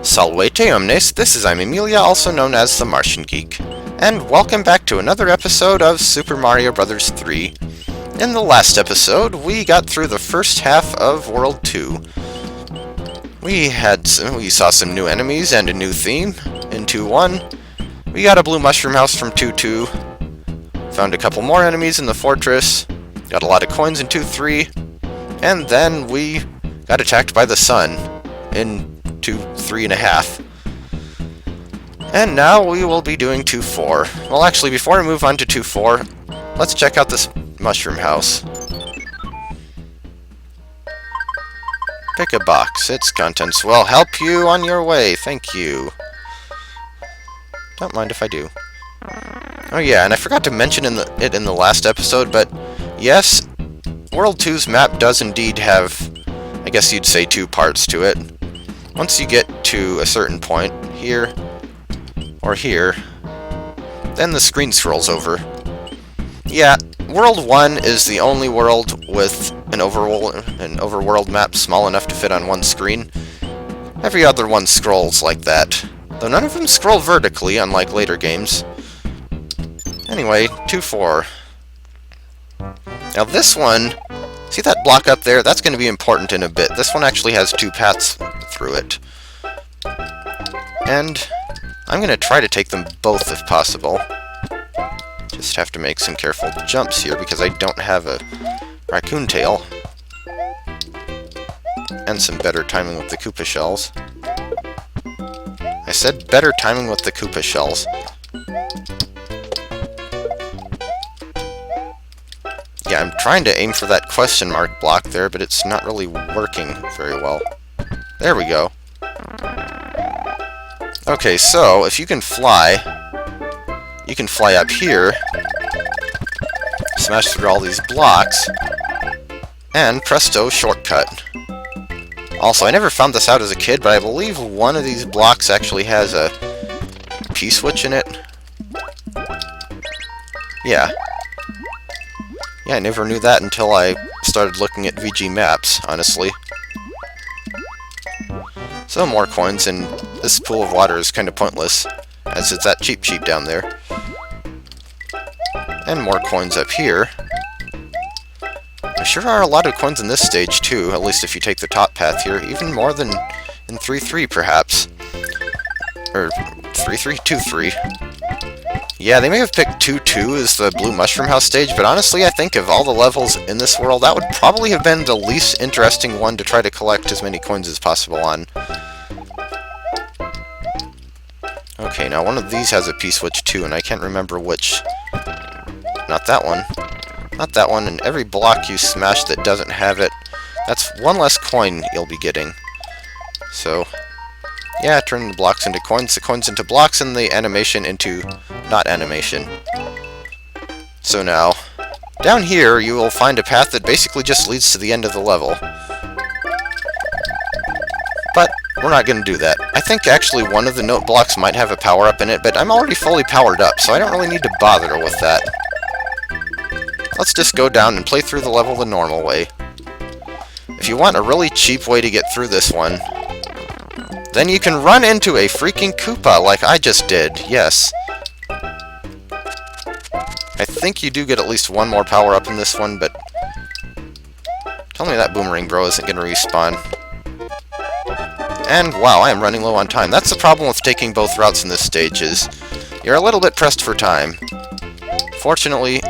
Salvete omnes, this is I'm Emilia, also known as TheMartianGeek, and welcome back to another episode of Super Mario Bros. 3. In the last episode, we got through the first half of World 2. We saw some new enemies and a new theme in 2-1. We got a blue mushroom house from 2-2. Found a couple more enemies in the fortress. Got a lot of coins in 2-3. And then we got attacked by the sun in 2-3.5. And now we will be doing 2-4. Well, actually, before we move on to 2-4, let's check out this mushroom house. Pick a box. Its contents will help you on your way. Thank you. Don't mind if I do. Oh yeah, and I forgot to mention it in the last episode, but yes, World 2's map does indeed have, I guess you'd say, two parts to it. Once you get to a certain point, here or here, then the screen scrolls over. Yeah, World 1 is the only world with an overworld map small enough to fit on one screen. Every other one scrolls like that, though none of them scroll vertically, unlike later games. Anyway, 2-4. Now this one, see that block up there? That's going to be important in a bit. This one actually has two paths through it. And I'm going to try to take them both if possible. Just have to make some careful jumps here because I don't have a raccoon tail. And some better timing with the Koopa shells. I said better timing with the Koopa shells. Yeah, I'm trying to aim for that question mark block there, but it's not really working very well. There we go. Okay, so if you can fly up here, smash through all these blocks, and presto, shortcut. Also, I never found this out as a kid, but I believe one of these blocks actually has a P-switch in it. Yeah. Yeah, I never knew that until I started looking at VG maps, honestly. So more coins, and this pool of water is kind of pointless, as it's that cheap down there. And more coins up here. There sure are a lot of coins in this stage too, at least if you take the top path here, even more than in 3-3 perhaps. Or 3-3? 2-3. Yeah, they may have picked 2-2 as the blue mushroom house stage, but honestly I think of all the levels in this world, that would probably have been the least interesting one to try to collect as many coins as possible on. Okay, now one of these has a P-switch too, and I can't remember which. Not that one. Not that one, and every block you smash that doesn't have it, that's one less coin you'll be getting. So, yeah, turn the blocks into coins, the coins into blocks, and the animation into not animation. So now, down here you will find a path that basically just leads to the end of the level. But we're not going to do that. I think actually one of the note blocks might have a power-up in it, but I'm already fully powered up, so I don't really need to bother with that. Let's just go down and play through the level the normal way. If you want a really cheap way to get through this one, then you can run into a freaking Koopa like I just did, yes. I think you do get at least one more power-up in this one, but tell me that Boomerang Bro isn't going to respawn. And wow, I am running low on time. That's the problem with taking both routes in this stage, is you're a little bit pressed for time. Fortunately,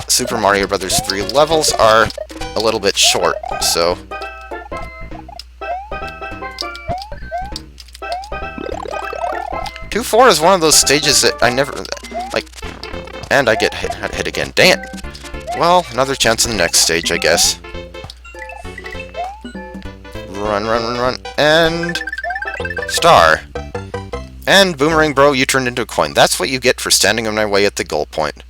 Super Mario Bros. 3 levels are a little bit short, so 2-4 is one of those stages that I never like, and I get hit again. Dang it! Well, another chance in the next stage, I guess. Run, and star. And Boomerang Bro, you turned into a coin. That's what you get for standing in my way at the goal point.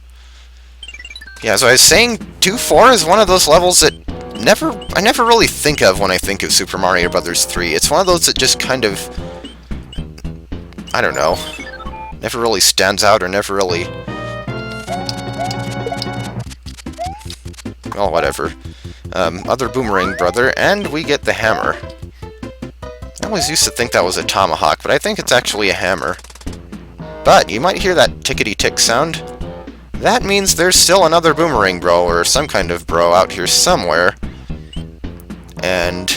Yeah, so I was saying 2-4 is one of those levels that I never really think of when I think of Super Mario Bros. 3. It's one of those that just kind of, I don't know, never really stands out or never really, well, whatever. Other Boomerang Brother, and we get the hammer. always used to think that was a tomahawk, but I think it's actually a hammer. But you might hear that tickety-tick sound. That means there's still another boomerang bro, or some kind of bro, out here somewhere. And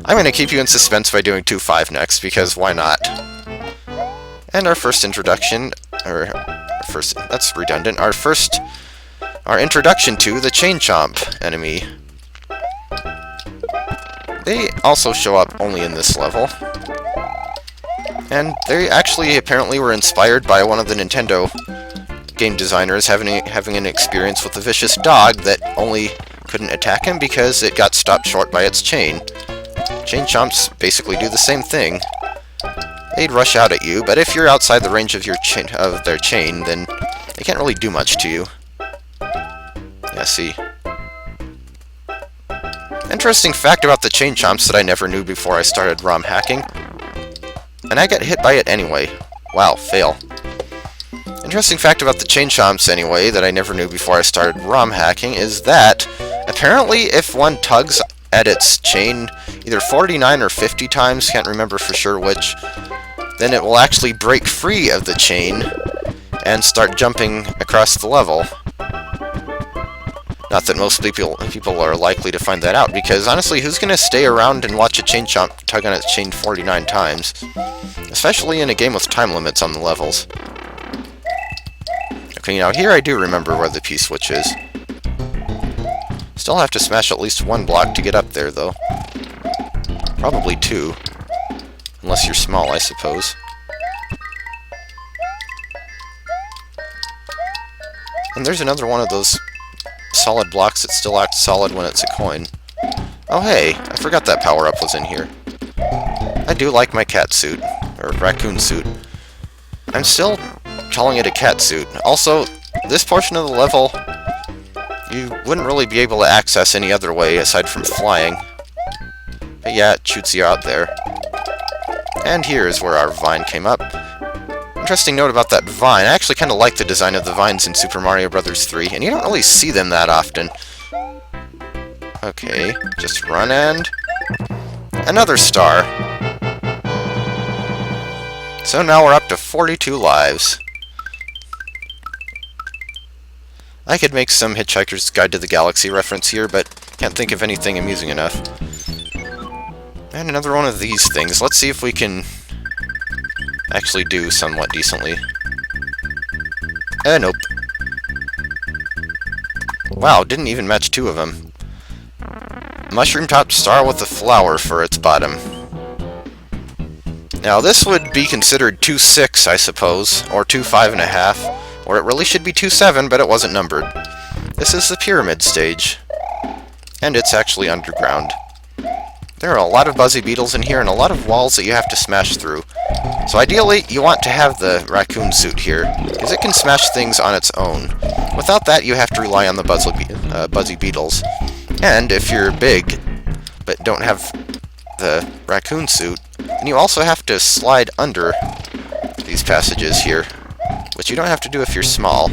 I'm going to keep you in suspense by doing 2-5 next, because why not? And our first introduction, that's redundant, our introduction to the Chain Chomp enemy. They also show up only in this level. And they actually apparently were inspired by one of the Nintendo game designers having an experience with a vicious dog that only couldn't attack him because it got stopped short by its chain. Chain Chomps basically do the same thing. They'd rush out at you, but if you're outside the range of their chain, then they can't really do much to you. Yeah, see. Interesting fact about the Chain Chomps that I never knew before I started ROM hacking. And I got hit by it anyway. Wow, fail. Interesting fact about the Chain Chomps anyway that I never knew before I started ROM hacking is that apparently if one tugs at its chain either 49 or 50 times, can't remember for sure which, then it will actually break free of the chain and start jumping across the level. Not that most people are likely to find that out, because honestly, who's going to stay around and watch a Chain Chomp tug on its chain 49 times? Especially in a game with time limits on the levels. Okay, now here I do remember where the P-switch is. Still have to smash at least one block to get up there, though. Probably two. Unless you're small, I suppose. And there's another one of those solid blocks that still act solid when it's a coin. Oh hey, I forgot that power-up was in here. I do like my cat suit, or raccoon suit. I'm still calling it a cat suit. Also, this portion of the level, you wouldn't really be able to access any other way aside from flying. But yeah, it shoots you out there. And here is where our vine came up. Interesting note about that vine, I actually kind of like the design of the vines in Super Mario Bros. 3, and you don't really see them that often. Okay, just run and... another star! So now we're up to 42 lives. I could make some Hitchhiker's Guide to the Galaxy reference here, but can't think of anything amusing enough. And another one of these things. Let's see if we can actually do somewhat decently. Nope. Wow, didn't even match two of them. Mushroom-topped star with a flower for its bottom. Now this would be considered 2-6, I suppose, or 2-5.5, or it really should be 2-7, but it wasn't numbered. This is the pyramid stage, and it's actually underground. There are a lot of buzzy beetles in here and a lot of walls that you have to smash through. So ideally, you want to have the raccoon suit here, because it can smash things on its own. Without that, you have to rely on the buzzy beetles. And if you're big, but don't have the raccoon suit, then you also have to slide under these passages here, which you don't have to do if you're small.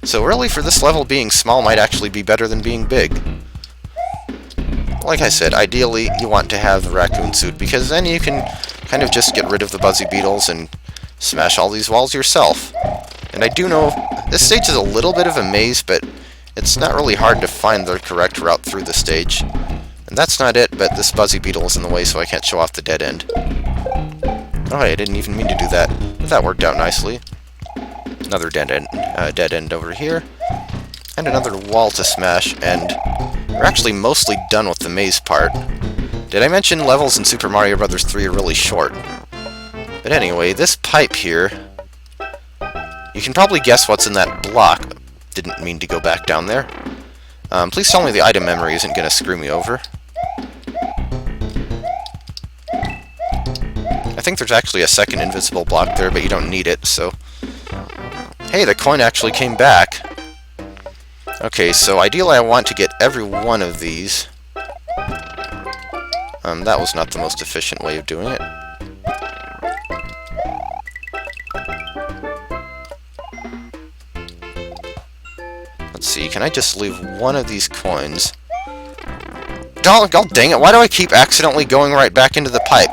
So really, for this level, being small might actually be better than being big. Like I said, ideally, you want to have the raccoon suit, because then you can kind of just get rid of the buzzy beetles and smash all these walls yourself. And I do know, this stage is a little bit of a maze, but it's not really hard to find the correct route through the stage. And that's not it, but this buzzy beetle is in the way, so I can't show off the dead end. Oh, I didn't even mean to do that, but that worked out nicely. Another dead end over here. And another wall to smash, and we're actually mostly done with the maze part. Did I mention levels in Super Mario Bros. 3 are really short? But anyway, this pipe here, you can probably guess what's in that block. Didn't mean to go back down there. Please tell me the item memory isn't going to screw me over. I think there's actually a second invisible block there, but you don't need it, so... Hey, the coin actually came back! Okay, so ideally I want to get every one of these. That was not the most efficient way of doing it. Let's see, can I just leave one of these coins? God dang it, why do I keep accidentally going right back into the pipe?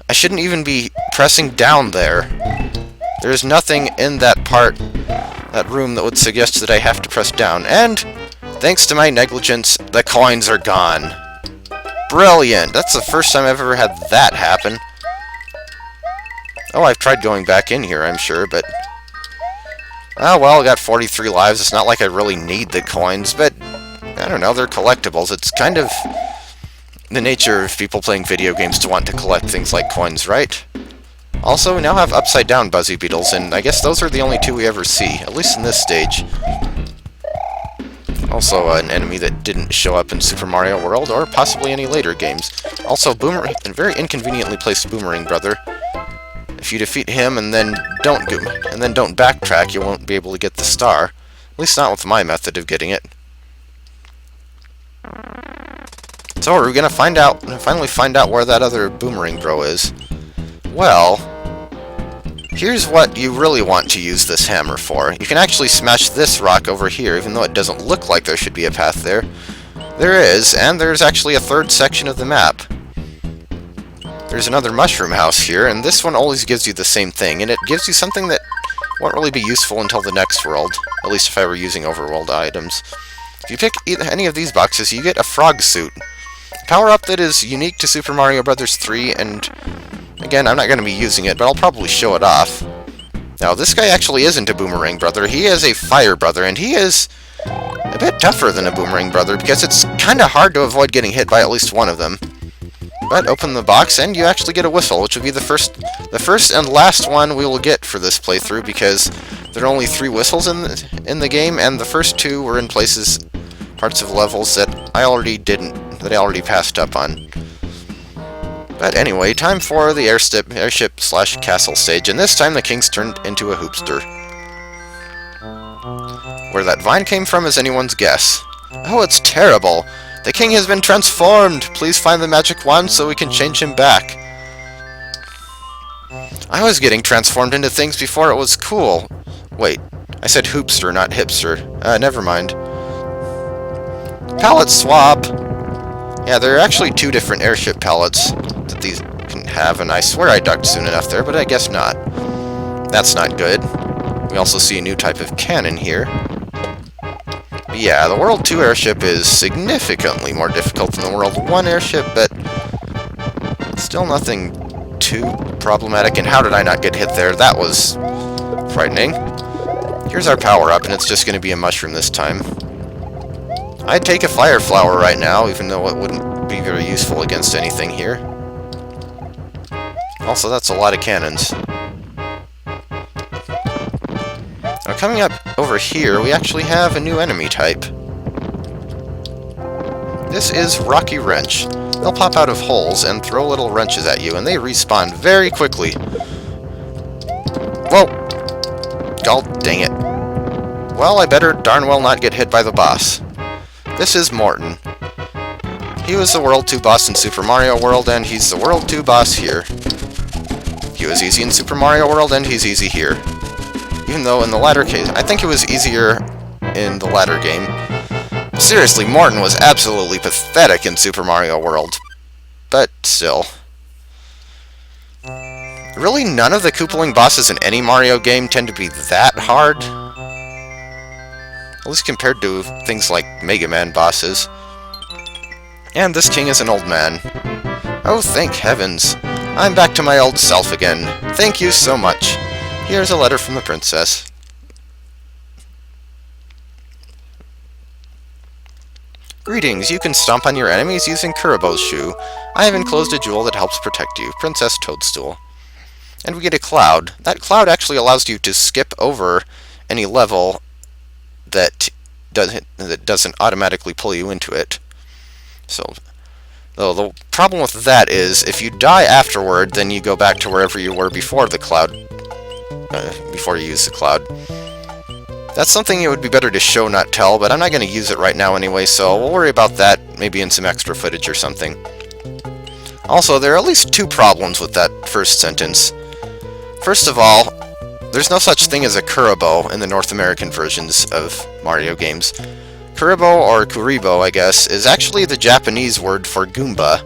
I shouldn't even be pressing down there. There's nothing in that room that would suggest that I have to press down. And, thanks to my negligence, the coins are gone. Brilliant! That's the first time I've ever had that happen. Oh, I've tried going back in here, I'm sure, but... oh, well, I got 43 lives. It's not like I really need the coins, but... I don't know, they're collectibles. It's kind of the nature of people playing video games to want to collect things like coins, right? Also, we now have upside-down Buzzy Beetles, and I guess those are the only two we ever see, at least in this stage. Also, an enemy that didn't show up in Super Mario World, or possibly any later games. Also, a very inconveniently placed Boomerang Brother. If you defeat him and then don't backtrack, you won't be able to get the star. At least not with my method of getting it. So, are we gonna finally find out where that other Boomerang Bro is? Well, here's what you really want to use this hammer for. You can actually smash this rock over here, even though it doesn't look like there should be a path there. There is, and there's actually a third section of the map. There's another mushroom house here, and this one always gives you the same thing, and it gives you something that won't really be useful until the next world, at least if I were using overworld items. If you pick any of these boxes, you get a frog suit. A power-up that is unique to Super Mario Bros. 3, and again, I'm not going to be using it, but I'll probably show it off. Now, this guy actually isn't a Boomerang Brother. He is a Fire Brother, and he is a bit tougher than a Boomerang Brother, because it's kind of hard to avoid getting hit by at least one of them. But open the box, and you actually get a whistle, which will be the first and last one we will get for this playthrough, because there are only 3 whistles in the game, and the first 2 were in parts of levels that I already passed up on. But anyway, time for the airship/castle stage, and this time the king's turned into a hoopster. Where that vine came from is anyone's guess. Oh, it's terrible! The king has been transformed! Please find the magic wand so we can change him back. I was getting transformed into things before it was cool. Wait, I said hoopster, not hipster. Never mind. Palette swap! Yeah, there are actually 2 different airship palettes that these can have, and I swear I ducked soon enough there, but I guess not. That's not good. We also see a new type of cannon here. But yeah, the World 2 airship is significantly more difficult than the World 1 airship, but still nothing too problematic. And how did I not get hit there? That was frightening. Here's our power-up, and it's just going to be a mushroom this time. I'd take a fire flower right now, even though it wouldn't be very useful against anything here. Also, that's a lot of cannons. Now, coming up over here, we actually have a new enemy type. This is Rocky Wrench. They'll pop out of holes and throw little wrenches at you, and they respawn very quickly. Whoa! God dang it. Well, I better darn well not get hit by the boss. This is Morton. He was the World 2 boss in Super Mario World, and he's the World 2 boss here. He was easy in Super Mario World, and he's easy here. Even though in the latter case, I think it was easier in the latter game. Seriously, Morton was absolutely pathetic in Super Mario World. But still. Really, none of the Koopaling bosses in any Mario game tend to be that hard. At least compared to things like Mega Man bosses. And this king is an old man. Oh, thank heavens. I'm back to my old self again. Thank you so much. Here's a letter from the princess. Greetings, you can stomp on your enemies using Kuribo's shoe. I have enclosed a jewel that helps protect you. Princess Toadstool. And we get a cloud. That cloud actually allows you to skip over any level that doesn't automatically pull you into it. So, though the problem with that is, if you die afterward, then you go back to wherever you were before the cloud, before you use the cloud. That's something it would be better to show, not tell, but I'm not going to use it right now anyway, so we'll worry about that maybe in some extra footage or something. Also, there are at least 2 problems with that first sentence. First of all, there's no such thing as a Kuribo in the North American versions of Mario games. Kuribo, or Kuribo, I guess, is actually the Japanese word for Goomba.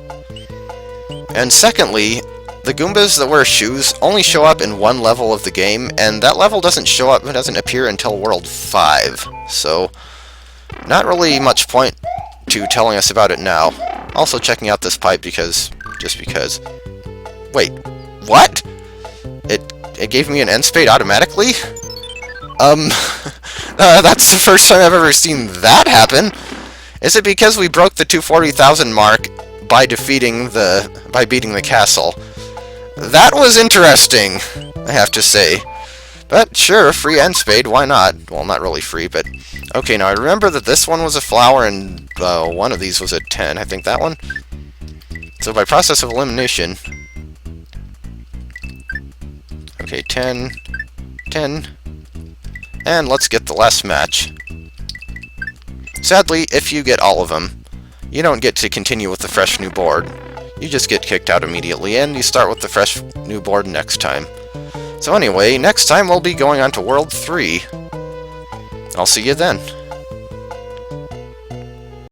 And secondly, the Goombas that wear shoes only show up in one level of the game, and that level doesn't appear until World 5. So, not really much point to telling us about it now. Also checking out this pipe just because. Wait, what? It gave me an end spade automatically? That's the first time I've ever seen that happen. Is it because we broke the 240,000 mark by beating the castle? That was interesting, I have to say. But sure, free end spade, why not? Well, not really free, but... Okay, now I remember that this one was a flower and one of these was a 10. I think that one? So by process of elimination... Okay, 10, 10, and let's get the last match. Sadly, if you get all of them, you don't get to continue with the fresh new board. You just get kicked out immediately, and you start with the fresh new board next time. So anyway, next time we'll be going on to World 3. I'll see you then.